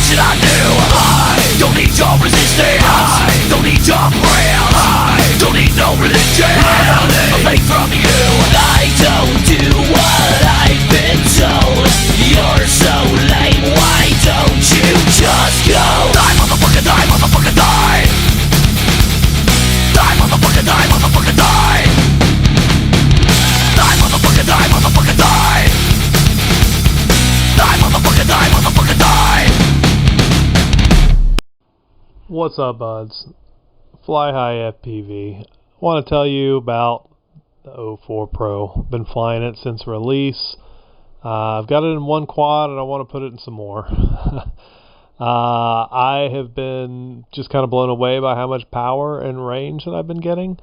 should I do? I don't need your resistance, I don't need your prayers, I don't need no religion, a faith from you. I don't do what I've been told. You're so lame, why don't you just go? Die, motherfucker, die, motherfucker, die. Die, motherfucker, die, motherfucker, die. Die, motherfucker, die, motherfucker, die. Die, motherfucker, die, motherfucker, die. What's up, buds? Fly High FPV. I want to tell you about the O4 Pro. Been flying it since release. I've got it in one quad and I want to put it in some more. I have been just kind of blown away by how much power and range that I've been getting.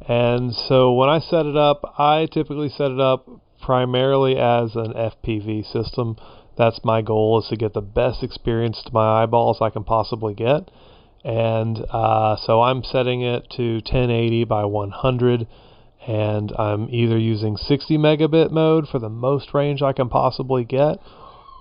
And so when I set it up, I typically set it up primarily as an FPV system. That's my goal, is to get the best experience to my eyeballs I can possibly get. And so I'm setting it to 1080 by 100, and I'm either using 60 megabit mode for the most range I can possibly get,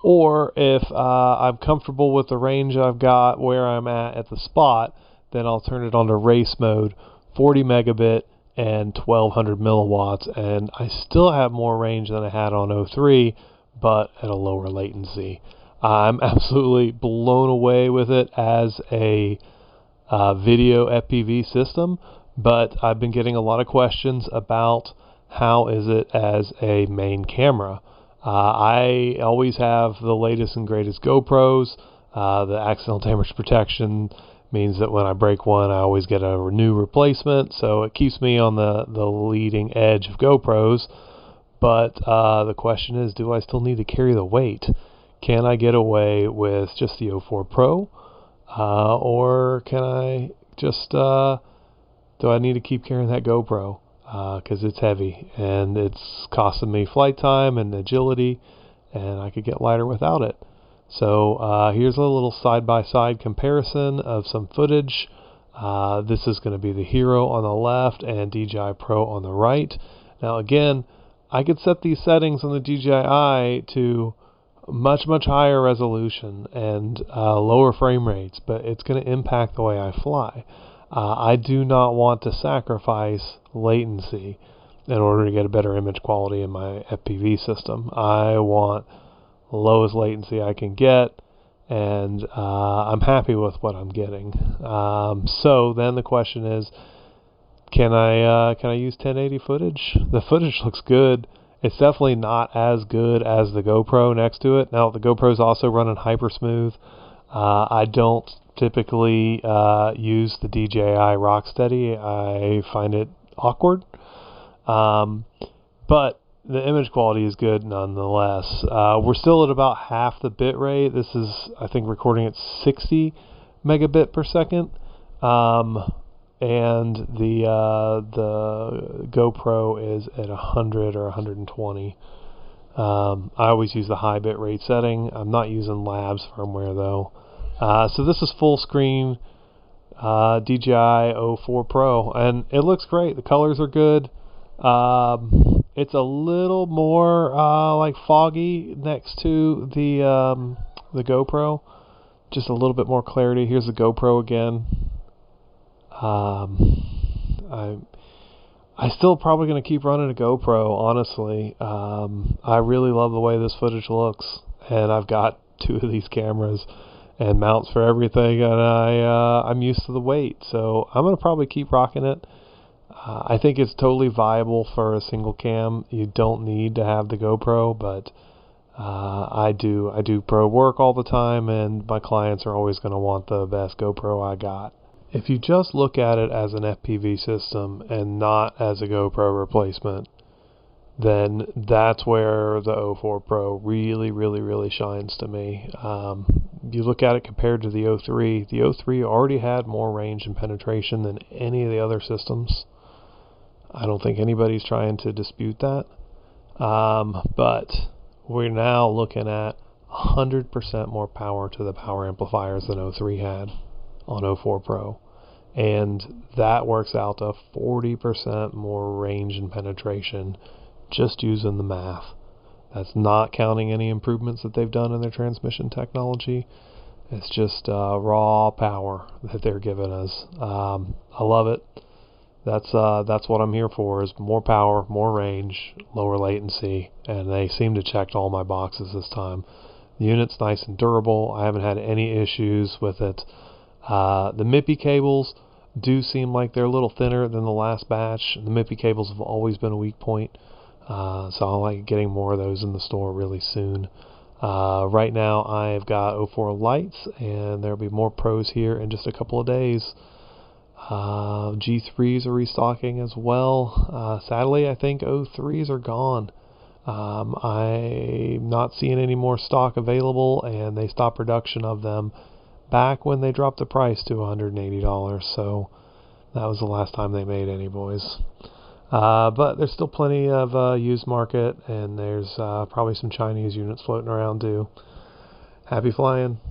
or if I'm comfortable with the range I've got where I'm at the spot, then I'll turn it on to RaceMode, 40 megabit and 1200 milliwatts, and I still have more range than I had on O3, but at a lower latency. I'm absolutely blown away with it as a video FPV system, but I've been getting a lot of questions about how is it as a main camera. I always have the latest and greatest GoPros. The accidental damage protection means that when I break one, I always get a new replacement, so it keeps me on the leading edge of GoPros. But the question is, do I still need to carry the weight? Can I get away with just the O4 Pro? Or can I just, do I need to keep carrying that GoPro? Because it's heavy and it's costing me flight time and agility, and I could get lighter without it. So here's a little side-by-side comparison of some footage. This is going to be the Hero on the left and DJI Pro on the right. Now again, I could set these settings on the DJI to much higher resolution and lower frame rates, but it's going to impact the way I fly. I do not want to sacrifice latency in order to get a better image quality in my FPV system. I want the lowest latency I can get, and I'm happy with what I'm getting. So then the question is, can I use 1080 footage? The footage looks good. It's definitely not as good as the GoPro next to it. Now, the GoPro's also running hyper smooth. I don't typically use the DJI Rocksteady. I find it awkward. But the image quality is good nonetheless. We're still at about half the bit rate. This is, I think, recording at 60 megabit per second. And the GoPro is at 100 or 120. I always use the high bit rate setting. I'm not using Labs firmware though. So this is full screen DJI O4 Pro, and it looks great. The colors are good. It's a little more like foggy next to the GoPro. Just a little bit more clarity. Here's the GoPro again. I still probably going to keep running a GoPro, honestly. I really love the way this footage looks, and I've got two of these cameras and mounts for everything, and I'm used to the weight, so I'm going to probably keep rocking it. I think it's totally viable for a single cam. You don't need to have the GoPro, but I do pro work all the time, and my clients are always going to want the best GoPro I got. If you just look at it as an FPV system and not as a GoPro replacement, then that's where the O4 Pro really shines to me. You look at it compared to the O3. The O3 already had more range and penetration than any of the other systems. I don't think anybody's trying to dispute that. But we're now looking at 100% more power to the power amplifiers than O3 had on O4 Pro. And that works out to 40% more range and penetration just using the math. That's not counting any improvements that they've done in their transmission technology. It's just raw power that they're giving us. I love it. That's what I'm here for, is more power, more range, lower latency, and they seem to check all my boxes this time. The unit's nice and durable. I haven't had any issues with it. The MIPI cables do seem like they're a little thinner than the last batch. The MIPI cables have always been a weak point, so I'll like getting more of those in the store really soon. Right now I've got O4 lights, and there'll be more Pros here in just a couple of days. G3s are restocking as well. Sadly, I think O3s are gone. I'm not seeing any more stock available, and they stopped production of them back when they dropped the price to $180, so that was the last time they made any, boys. But there's still plenty of used market, and there's probably some Chinese units floating around too. Happy flying.